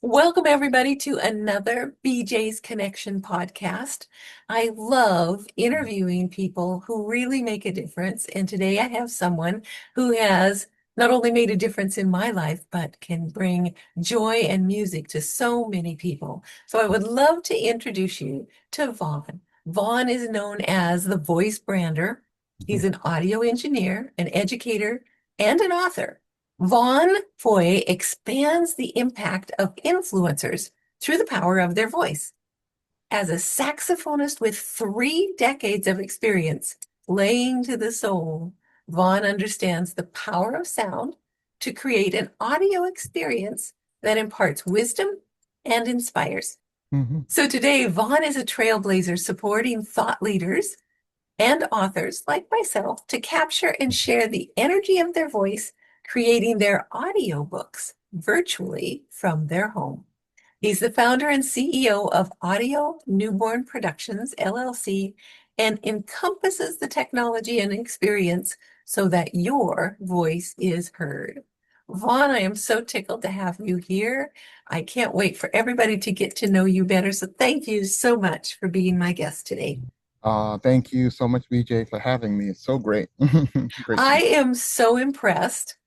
Welcome, everybody, to another BJ's Connection podcast. I love interviewing people who really make a difference. And today I have someone who has not only made a difference in my life, but can bring joy and music to so many people. So I would love to introduce you to Vaughn. Vaughn is known as the voice brander. He's an audio engineer, an educator, and an author. Vaughn Foy expands the impact of influencers through the power of their voice. As a saxophonist with 3 decades of experience playing to the soul, Vaughn understands the power of sound to create an audio experience that imparts wisdom and inspires. Mhm. So today, Vaughn is a trailblazer supporting thought leaders and authors like myself to capture and share the energy of their voice, creating their audiobooks virtually from their home. He's the founder and CEO of Audio Newborn Productions, LLC, and encompasses the technology and experience so that your voice is heard. Vaughn, I am so tickled to have you here. I can't wait for everybody to get to know you better. So thank you so much for being my guest today. Thank you so much, BJ, for having me. It's so great. Great to I be here. am so impressed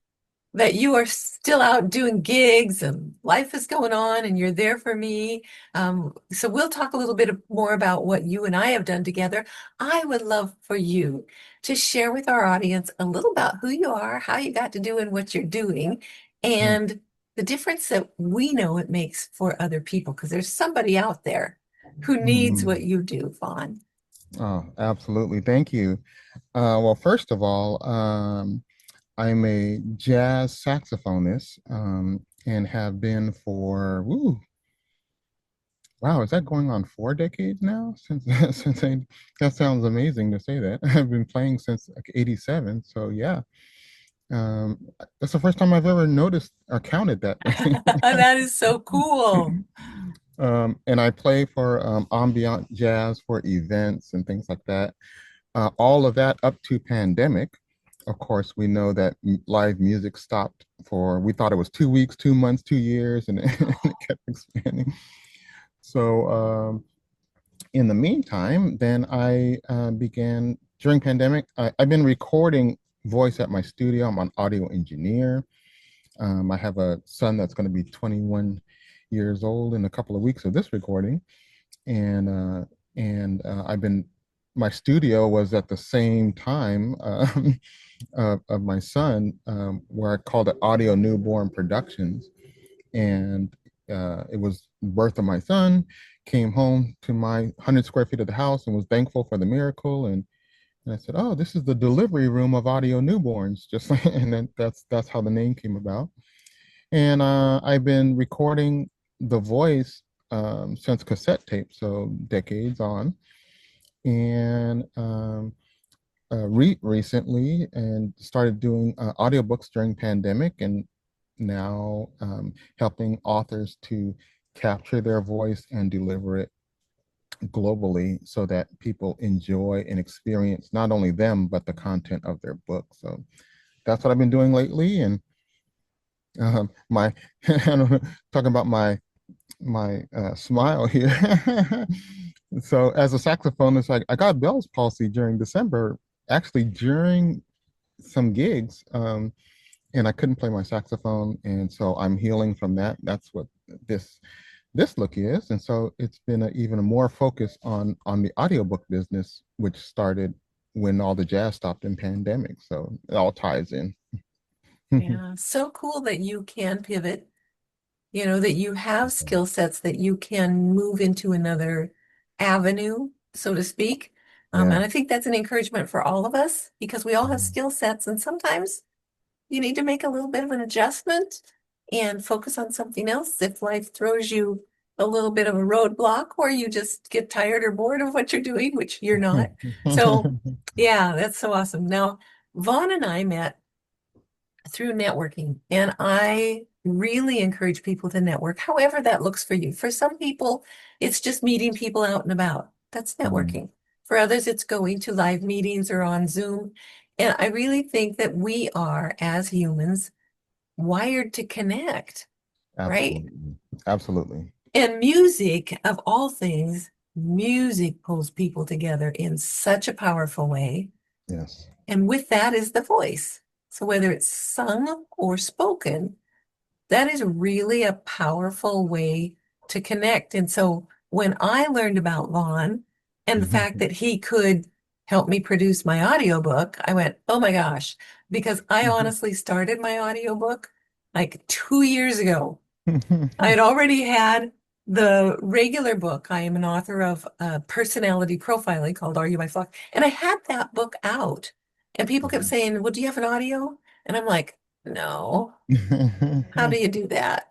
that you are still out doing gigs and life is going on and you're there for me. So we'll talk a little bit more about what you and I have done together. I would love for you to share with our audience a little about who you are, how you got to doing what you're doing, Mm, and the difference that we know it makes for other people, because there's somebody out there who needs mm. what you do, Vaughn. Oh, absolutely. Thank you. Well, first of all, I'm a jazz saxophonist and have been for, wow, is that going on 4 decades now? That sounds amazing to say that. I've been playing since like 87. So yeah, um, that's the first time I've ever noticed or counted that. That is so cool. And I play for ambient jazz for events and things like that. All of that up to pandemic. Of course, we know that live music stopped for, we thought it was 2 weeks, 2 months, 2 years, and and it kept expanding. So in the meantime, then I began during pandemic. I've been recording voice at my studio. I'm an audio engineer. I have a son that's going to be 21 years old in a couple of weeks of this recording, and I've been my studio was at the same time of my son, where I called it Audio Newborn Productions, and it was birth of my son. Came home to my 100 square feet of the house and was thankful for the miracle, and I said, "Oh, this is the delivery room of audio newborns." Just like, and then that's how the name came about. And I've been recording the voice since cassette tape, so decades on. And recently, and started doing audiobooks during pandemic, and now helping authors to capture their voice and deliver it globally so that people enjoy and experience not only them but the content of their book. So that's what I've been doing lately. And my I don't know, talking about my smile here. So as a saxophonist, I got Bell's palsy during December, actually during some gigs, and I couldn't play my saxophone, and so I'm healing from that. That's what this this look is, and so it's been even a more focus on the audiobook business, which started when all the jazz stopped in pandemic. So it all ties in. Yeah, so cool that you can pivot, that you have skill sets that you can move into another avenue, so to speak. And Yeah. I think that's an encouragement for all of us because we all have skill sets, and sometimes you need to make a little bit of an adjustment and focus on something else if life throws you a little bit of a roadblock or you just get tired or bored of what you're doing, which you're not. So, yeah, that's so awesome. Now, Vaughn and I met through networking. And I really encourage people to network, however that looks for you. For some people, it's just meeting people out and about. That's Mm, networking. For others, it's going to live meetings or on Zoom. And I really think that we are, as humans, wired to connect, right? absolutely. Absolutely. And music, of all things, music pulls people together in such a powerful way. Yes. And with that is the voice. So whether it's sung or spoken, that is really a powerful way to connect. And so when I learned about Vaughn and the fact that he could help me produce my audiobook, I went, oh my gosh, because I honestly started my audiobook like 2 years ago. I had already had the regular book. I am an author of personality profiling called Are You My Flock? And I had that book out. And people kept saying, well, do you have an audio? And I'm like, no. How do you do that?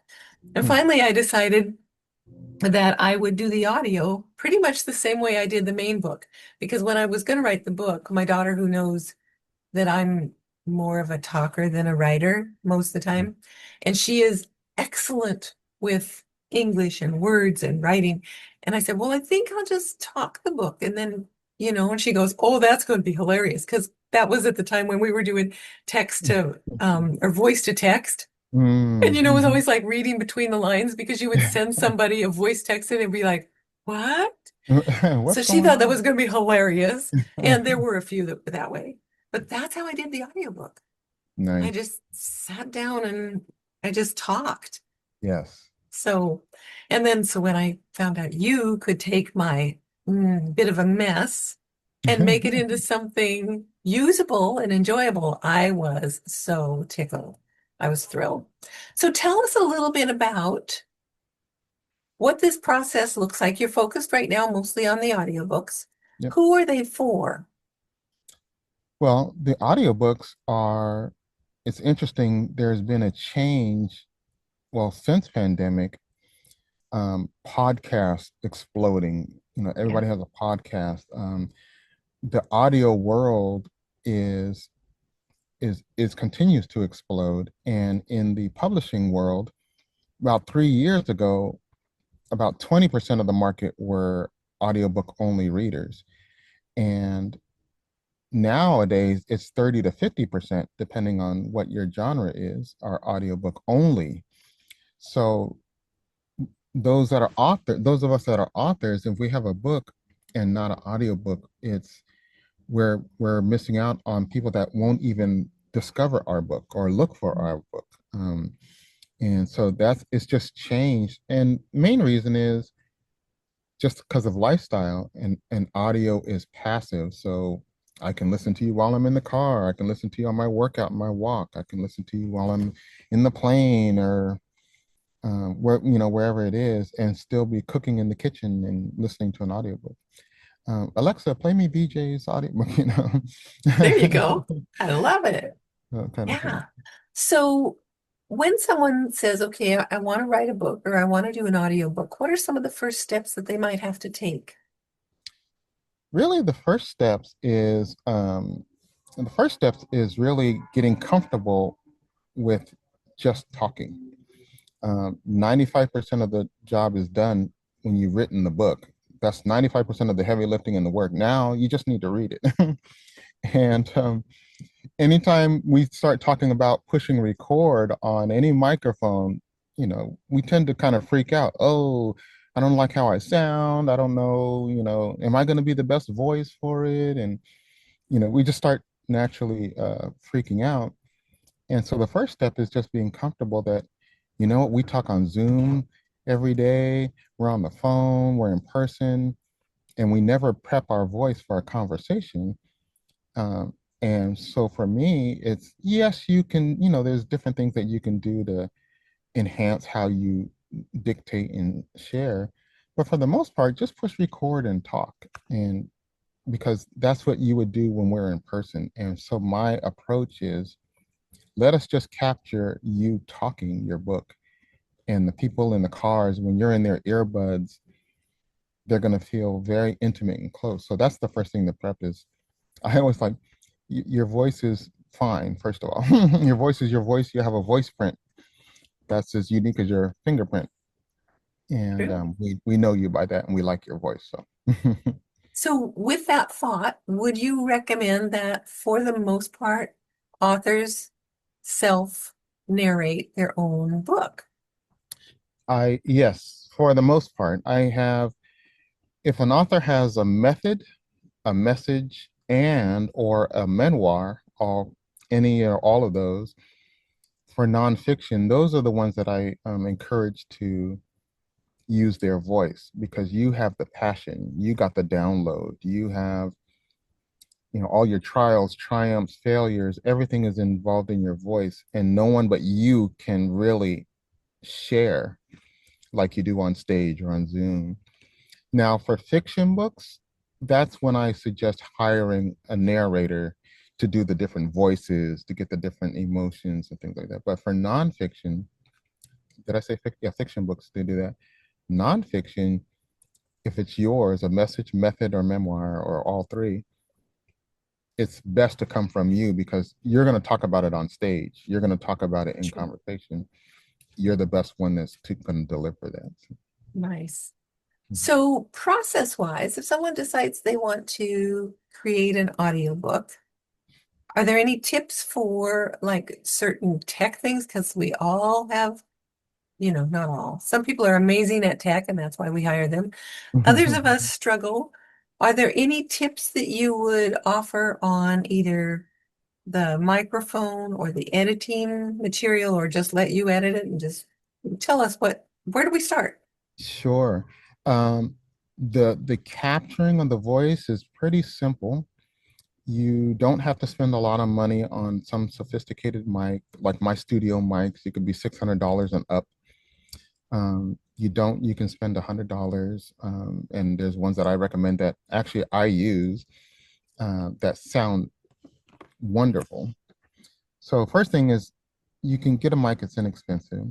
And finally, I decided that I would do the audio pretty much the same way I did the main book. Because when I was going to write the book, my daughter, who knows that I'm more of a talker than a writer most of the time, and she is excellent with English and words and writing. And I said, well, I think I'll just talk the book. And then, and she goes, oh, that's going to be hilarious. Because that was at the time when we were doing text to, or voice to text. And it was Mhm. always like reading between the lines because you would send somebody a voice text and it'd be like, what? So What's she going thought that was on? going to be hilarious. And there were a few that way. But that's how I did the audiobook. I Nice. just sat down and I just talked. Yes. So, and then so when I found out you could take my bit of a mess and make it into something usable and enjoyable, I was so tickled. I was thrilled. So tell us a little bit about what this process looks like. You're focused right now mostly on the audiobooks. Yep. Who are they for? Well, the audiobooks are, it's interesting. There's been a change, well, since pandemic, podcasts exploding. Yeah. Everybody has a podcast. The audio world is is continues to explode. And in the publishing world, about 3 years ago, about 20% of the market were audiobook only readers. And nowadays it's 30 to 50%, depending on what your genre is, are audiobook only. So those of us that are authors, if we have a book and not an audiobook, it's we're missing out on people that won't even discover our book or look for our book. And so it's just changed. And main reason is just because of lifestyle, and audio is passive. So I can listen to you while I'm in the car. I can listen to you on my workout, my walk. I can listen to you while I'm in the plane or wherever it is, and still be cooking in the kitchen and listening to an audiobook. Alexa, play me BJ's audiobook, There you go. I love it. kind of thing. Yeah. So when someone says, okay, I want to write a book or I want to do an audiobook, what are some of the first steps that they might have to take? Really, the first steps is really getting comfortable with just talking. 95% of the job is done when you've written the book. That's 95% of the heavy lifting and the work. Now you just need to read it. And anytime we start talking about pushing record on any microphone, we tend to kind of freak out. Oh, I don't like how I sound. I don't know, am I going to be the best voice for it? And, we just start naturally freaking out. And so the first step is just being comfortable that, we talk on Zoom every day, we're on the phone, we're in person, and we never prep our voice for a conversation. And so for me, it's yes, you can, there's different things that you can do to enhance how you dictate and share. But for the most part, just push record and talk. And because that's what you would do when we're in person. And so my approach is let us just capture you talking your book, and the people in the cars, when you're in their earbuds, they're going to feel very intimate and close. So that's the first thing the prep is. I always like your voice is fine, first of all. Your voice is your voice. You have a voice print that's as unique as your fingerprint. And True. we know you by that, and we like your voice. So So with that thought, would you recommend that for the most part, authors self narrate their own book? Yes, for the most part, if an author has a method, a message, and or a memoir, or any or all of those, for nonfiction, those are the ones that I encourage to use their voice because you have the passion, you got the download, you have, all your trials, triumphs, failures, everything is involved in your voice, and no one but you can really share like you do on stage or on Zoom. Now, for fiction books, that's when I suggest hiring a narrator to do the different voices, to get the different emotions and things like that. But for nonfiction, did I say Yeah, fiction books, they do that. Nonfiction, if it's yours, a message, method, or memoir, or all three, it's best to come from you because you're going to talk about it on stage. You're going to talk about it in Sure. conversation. You're the best one that's going to deliver that. Nice. Mhm. So process-wise, if someone decides they want to create an audiobook, are there any tips for like certain tech things? Because we all have, not all. Some people are amazing at tech, and that's why we hire them. Others of us struggle. Are there any tips that you would offer on either the microphone or the editing material, or just let you edit it and just tell us where do we start? Sure. Um, the capturing of the voice is pretty simple. You don't have to spend a lot of money on some sophisticated mic, like my studio mics. It could be $600 and up. You can spend $100, and there's ones that I recommend that actually I use that sound wonderful. So first thing is you can get a mic, it's inexpensive.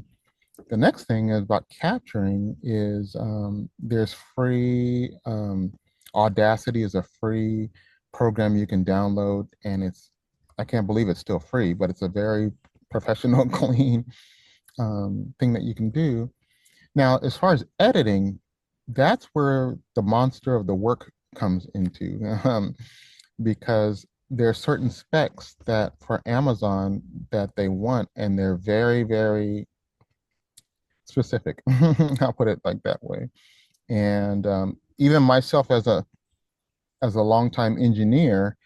The next thing is about capturing is there's free Audacity is a free program you can download, and I can't believe it's still free, but it's a very professional, clean thing that you can do. Now, as far as editing, that's where the monster of the work comes into, because there are certain specs that for Amazon that they want, and they're very, very specific. I'll put it like that way. And even myself as a longtime engineer,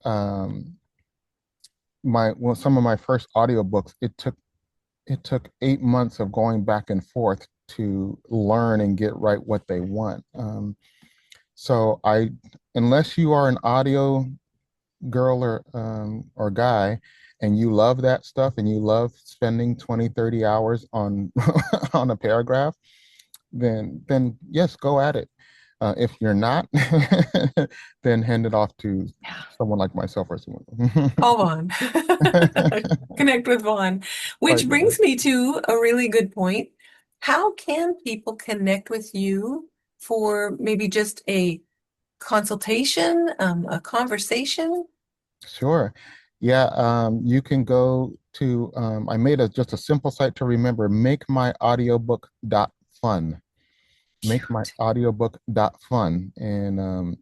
um, some of my first audiobooks, it took 8 months of going back and forth to learn and get right what they want. So unless you are an audio girl or guy, and you love that stuff and you love spending 20, 30 hours on on a paragraph, then yes, go at it. If you're not, then hand it off to someone like myself or someone. Call Vaughn. Connect with Vaughn. Right. Which brings me to a really good point. How can people connect with you for maybe just a consultation, a conversation? Sure. Yeah, you can go to, I made just a simple site to remember, makemyaudiobook.fun. Cute. Makemyaudiobook.fun. And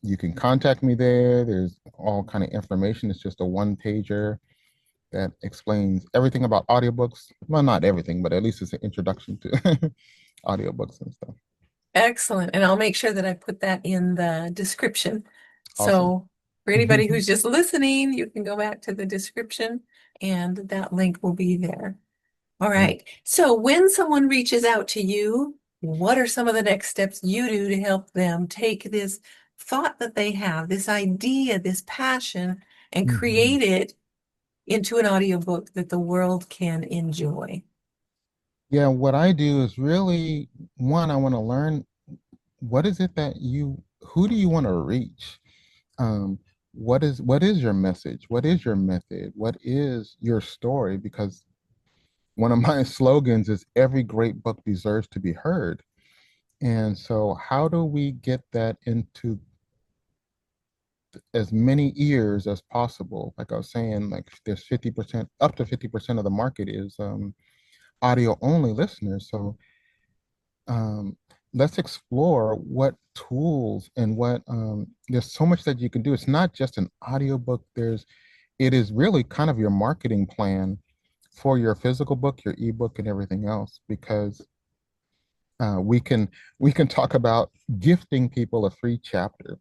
you can contact me there. There's all kind of information. It's just a one pager that explains everything about audiobooks. Well, not everything, but at least it's an introduction to audiobooks and stuff. Excellent. And I'll make sure that I put that in the description. Awesome. So for anybody who's just listening, you can go back to the description and that link will be there. All Yeah. right. So when someone reaches out to you, what are some of the next steps you do to help them take this thought that they have, this idea, this passion, and Mhm. create it into an audiobook that the world can enjoy? Yeah, what I do is really, one, I want to learn what is it who do you want to reach? Um, what is your message? What is your method? What is your story? Because one of my slogans is every great book deserves to be heard. And so how do we get that into as many ears as possible? Like I was saying, like there's 50%, up to 50% of the market is audio only listeners. So um, let's explore what tools and there's so much that you can do. It's not just an audiobook. It is really kind of your marketing plan for your physical book, your ebook, and everything else. Because We can talk about gifting people a free chapter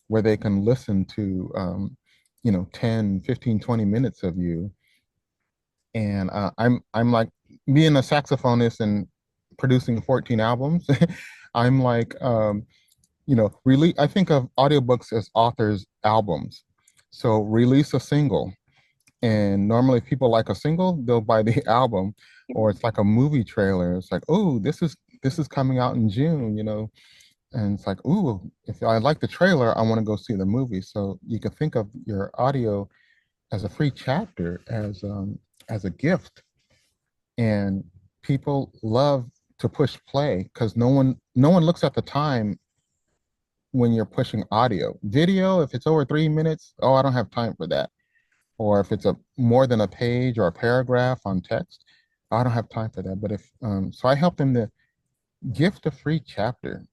where they can listen to 10, 15, 20 minutes of you. And I'm like, being a saxophonist and producing 14 albums. I'm like, really, I think of audiobooks as authors' albums. So release a single, and normally if people like a single, they'll buy the album, or it's like a movie trailer. It's like, oh, this is coming out in June, and it's like, ooh, if I like the trailer, I want to go see the movie. So you can think of your audio as a free chapter, as a gift. And people love to push play because no one looks at the time when you're pushing audio. Video, if it's over 3 minutes, oh, I don't have time for that. Or if it's a more than a page or a paragraph on text, I don't have time for that. But if so I help them to gift a free chapter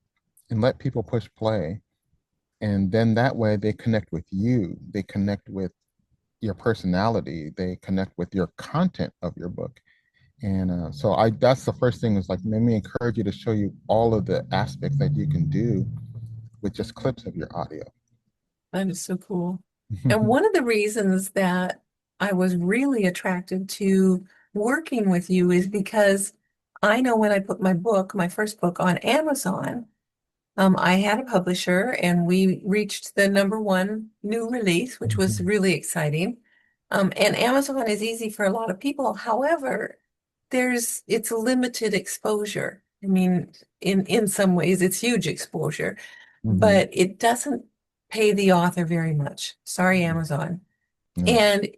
and let people push play. And then that way they connect with you. They connect with your personality. They connect with your content of your book. And so that's the first thing, is like, let me encourage you to show you all of the aspects that you can do with just clips of your audio. That is so cool. And one of the reasons that I was really attracted to working with you is because I know when I put my first book on Amazon, I had a publisher and we reached the #1 new release, which was really exciting. And Amazon is easy for a lot of people. However, it's limited exposure. I mean, in some ways, it's huge exposure, Mhm. but it doesn't pay the author very much. Sorry, Amazon. Yeah. And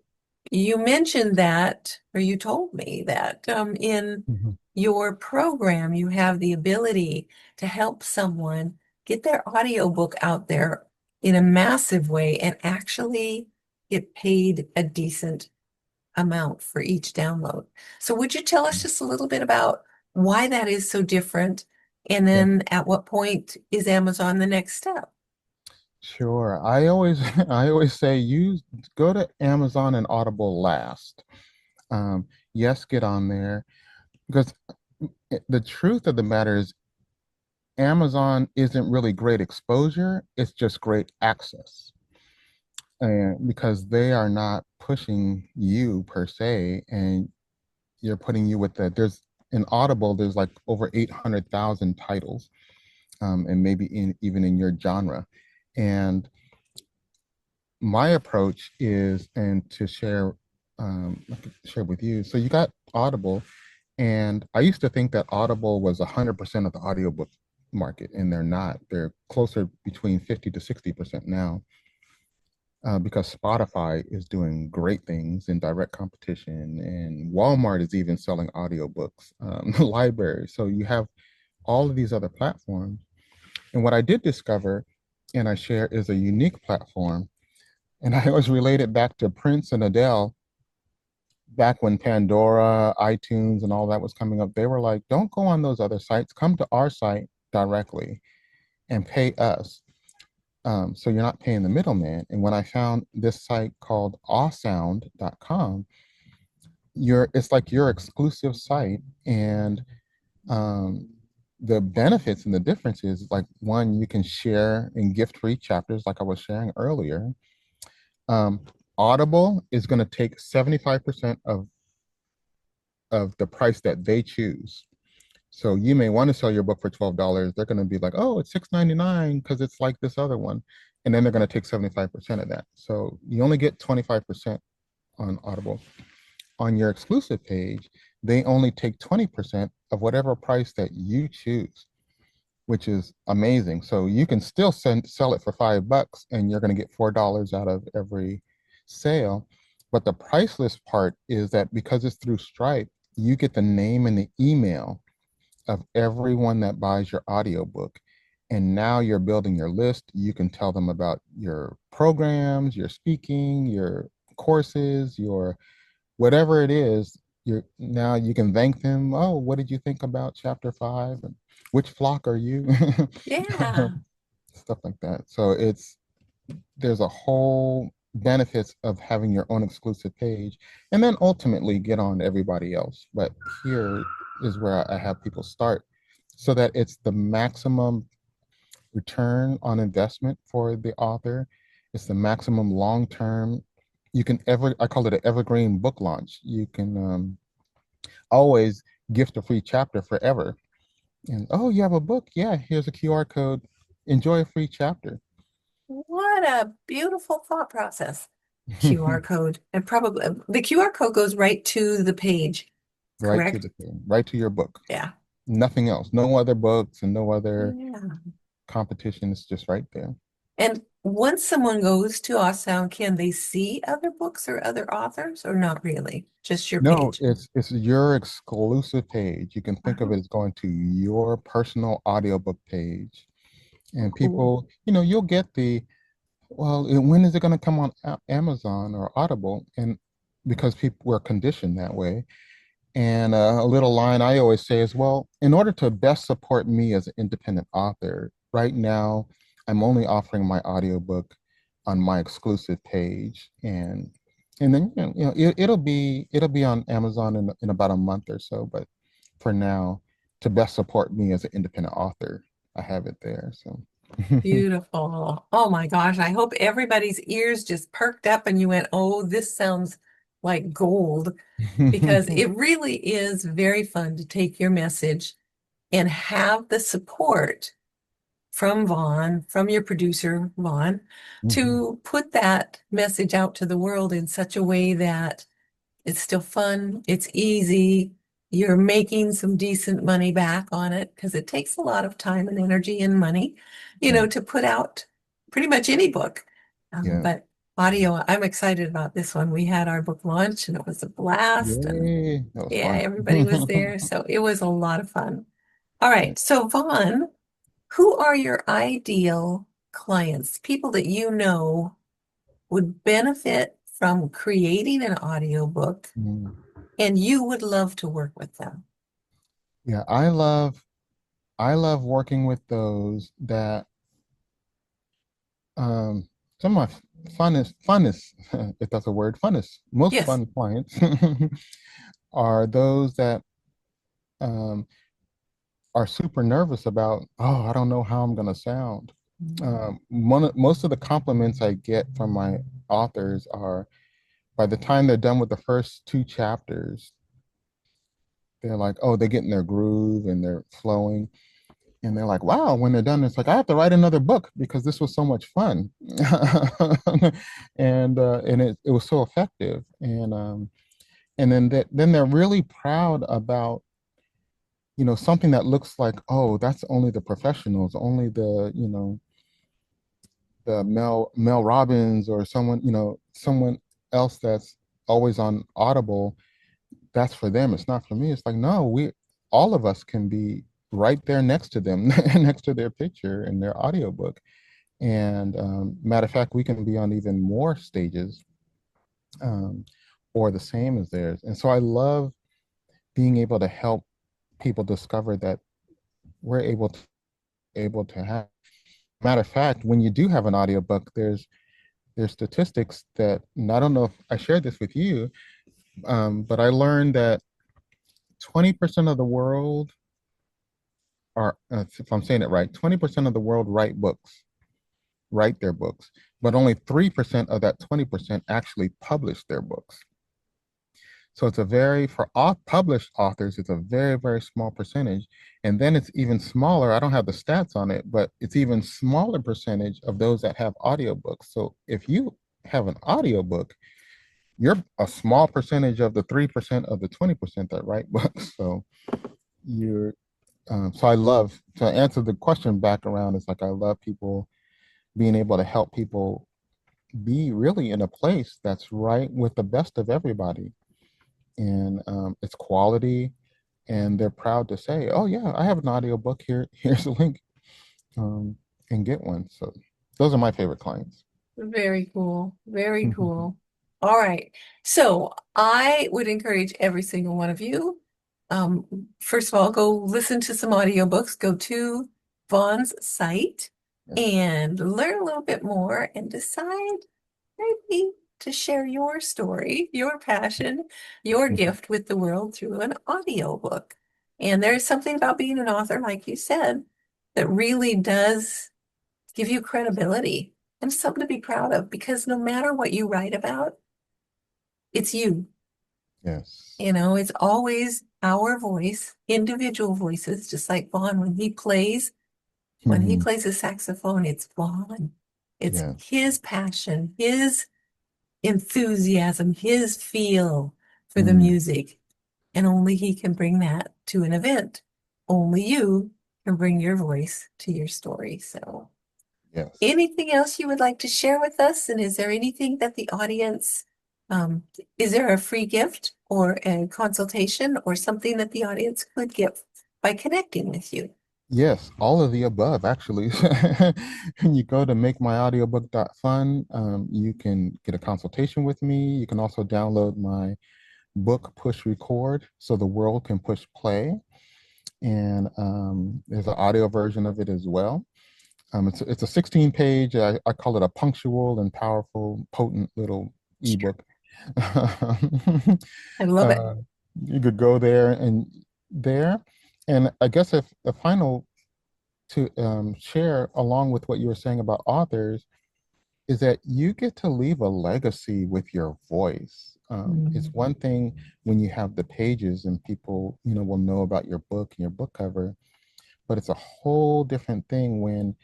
you mentioned that, or you told me that in Mhm. your program, you have the ability to help someone get their audiobook out there in a massive way and actually get paid a decent amount for each download. So would you tell us just a little bit about why that is so different? And Yeah. then at what point is Amazon the next step? Sure. I always I always say, use go to Amazon and Audible last. Yes, get on there, because the truth of the matter is Amazon isn't really great exposure, it's just great access. And because they are not pushing you per se, and you're putting you with there's in Audible, there's like over 800,000 titles, and maybe even in your genre. And my approach is, and to share, I could share with you. So you got Audible, and I used to think that Audible was 100% of the audiobook market, and they're not. They're closer between 50 to 60% now, because Spotify is doing great things in direct competition, and Walmart is even selling audiobooks, the library. So you have all of these other platforms. And what I did discover, and I share, is a unique platform. And I always relate it back to Prince and Adele, back when Pandora, iTunes, and all that was coming up. They were like, don't go on those other sites, come to our site directly and pay us. So you're not paying the middleman. And when I found this site called awesound.com, it's like your exclusive site. And um, the benefits and the differences, like, one, you can share and gift free chapters, like I was sharing earlier. Um, Audible is going to take 75% of the price that they choose. So you may want to sell your book for $12. They're going to be like, oh, it's $6.99 because it's like this other one. And then they're going to take 75% of that. So you only get 25% on Audible. On your exclusive page, they only take 20% of whatever price that you choose, which is amazing. So you can still sell it for $5 and you're going to get $4 out of every sale. But the priceless part is that because it's through Stripe, you get the name and the email of everyone that buys your audiobook. And now you're building your list. You can tell them about your programs, your speaking, your courses, your whatever it is. Now you can thank them. Oh, what did you think about chapter 5? And which flock are you? Yeah. Stuff like that. So there's a whole benefits of having your own exclusive page, and then ultimately get on to everybody else. But here is where I have people start, so that it's the maximum return on investment for the author. It's the maximum long term. You can ever, I call it an evergreen book launch. You can always gift a free chapter forever. And oh, you have a book? Yeah, here's a QR code. Enjoy a free chapter. What a beautiful thought process. QR code. And probably the QR code goes right to the page, Right to correct? the thing, right to your book. Yeah. Nothing else. No other books and no other Yeah. competition. It's just right there. And once someone goes to Awesome, can they see other books or other authors or not really? Just your No, page. it's your exclusive page. You can think of Oh, it as going to your personal audiobook page. And cool. people, you'll get well, when is it going to come on Amazon or Audible? And because people were conditioned that way. And a little line I always say is, well, in order to best support me as an independent author, right now, I'm only offering my audiobook on my exclusive page. And then it'll be on Amazon in about a month or so. But for now, to best support me as an independent author, I have it there. So Beautiful. Oh my gosh. I hope everybody's ears just perked up and you went, oh, this sounds like gold, because it really is very fun to take your message and have the support from Vaughn, from your producer, Vaughn, Mhm. to put that message out to the world in such a way that it's still fun, it's easy, you're making some decent money back on it because it takes a lot of time and energy and money, Yeah. to put out pretty much any book. Yeah. But audio, I'm excited about this one. We had our book launch and it was a blast, and Yay. That was yeah, fun. everybody was there. So it was a lot of fun. All right. So Vaughn, who are your ideal clients? People that you know would benefit from creating an audiobook Mm. and you would love to work with them. Yeah, I love working with those that um some of my funnest if that's a word, funnest, most Yes. fun clients are those that um are super nervous about, oh, I don't know how I'm gonna sound. Most of the compliments I get from my authors are by the time they're done with the first two chapters, they're like, oh, they're getting their groove and they're flowing. And they're like, wow, when they're done, it's like, I have to write another book because this was so much fun. And it was so effective. And then they're really proud about, something that looks like, oh, that's only the professionals, only the Mel Robbins or someone else that's always on Audible. That's for them. It's not for me. It's like, no, all of us can be right there next to them, next to their picture in their audiobook. And matter of fact, we can be on even more stages, um, or the same as theirs. And so I love being able to help people discover that we're able to have. Matter of fact, when you do have an audiobook, there's statistics that, and I don't know if I shared this with you, but I learned that 20% of the world are, if I'm saying it right, 20% of the world write their books, but only 3% of that 20% actually publish their books. So for all published authors, it's a very, very small percentage. And then it's even smaller. I don't have the stats on it, but it's even smaller percentage of those that have audiobooks. So if you have an audiobook, you're a small percentage of the 3% of the 20% that write books. So you're, so I love to answer the question back around. It's like I love people being able to help people be really in a place that's right with the best of everybody, and it's quality, and they're proud to say, oh yeah, I have an audiobook here, here's a link, um, and get one. So those are my favorite clients. Very cool. Very cool. All right. So I would encourage every single one of you. First of all, go listen to some audiobooks, go to Vaughn's site Yeah. and learn a little bit more and decide maybe to share your story, your passion, your gift with the world through an audiobook. And there's something about being an author, like you said, that really does give you credibility and something to be proud of because no matter what you write about, it's you. Yes. It's always our voice, individual voices, just like Vaughn when he Mhm. plays a saxophone, it's Vaughn. It's Yeah. his passion, his enthusiasm, his feel for the Mm. music. And only he can bring that to an event. Only you can bring your voice to your story. So, Yes. anything else you would like to share with us? And is there anything that the audience, um, is there a free gift or a consultation or something that the audience could get by connecting with you? Yes, all of the above, actually. When you go to makemyaudiobook.fun, you can get a consultation with me. You can also download my book, Push Record, so the world can push play. And there's an audio version of it as well. It's a 16 page, I call it a punctual and powerful, potent little ebook. I love it. uh, you could go there. And I guess if the final to share along with what you were saying about authors is that you get to leave a legacy with your voice. It's Mm. one thing when you have the pages and people, will know about your book and your book cover, but it's a whole different thing when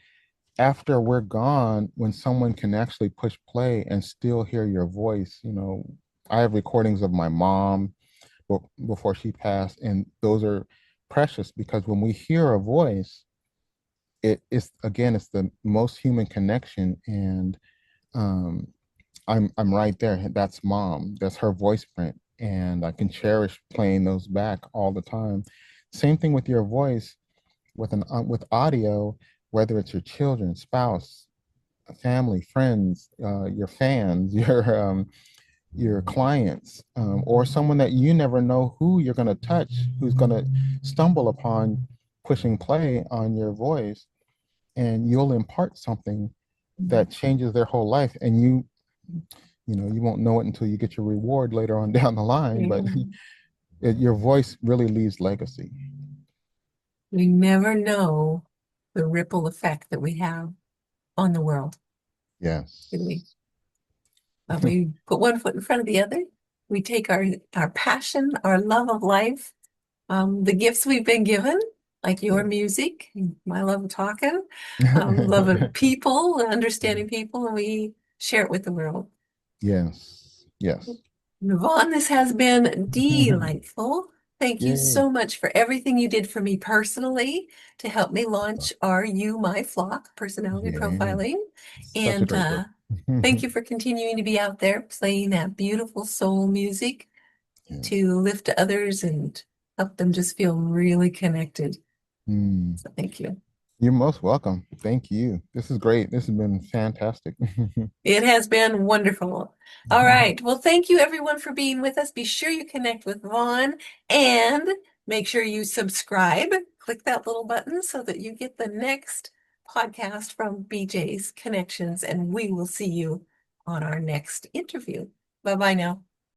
after we're gone, when someone can actually push play and still hear your voice. I have recordings of my mom before she passed, and those are precious because when we hear a voice, it's the most human connection, and um, I'm right there. That's mom. That's her voice print, and I can cherish playing those back all the time. Same thing with your voice with audio, whether it's your children, spouse, family, friends, your fans, your clients, or someone that you never know who you're going to touch, who's going to stumble upon pushing play on your voice, and you'll impart something that changes their whole life, and you won't know it until you get your reward later on down the line, but Mm. your voice really leaves legacy. We never know the ripple effect that we have on the world, do we? Yes. We put one foot in front of the other. We take our passion, our love of life, the gifts we've been given, like your Yeah. music, my love of talking, love of people, understanding people, and we share it with the world. Yes. Yes. Vaughn, this has been delightful. Thank you Yay. so much for everything you did for me personally to help me launch Are You My Flock personality Yeah. profiling. Such a And great book. thank you for continuing to be out there playing that beautiful soul music Yeah. to lift others and help them just feel really connected. Mm. So thank you. You're most welcome. Thank you. This is great. This has been fantastic. It has been wonderful. All right. Well, thank you everyone for being with us. Be sure you connect with Vaughn and make sure you subscribe. Click that little button so that you get the next podcast from BJ's Connections, and we will see you on our next interview. Bye bye now.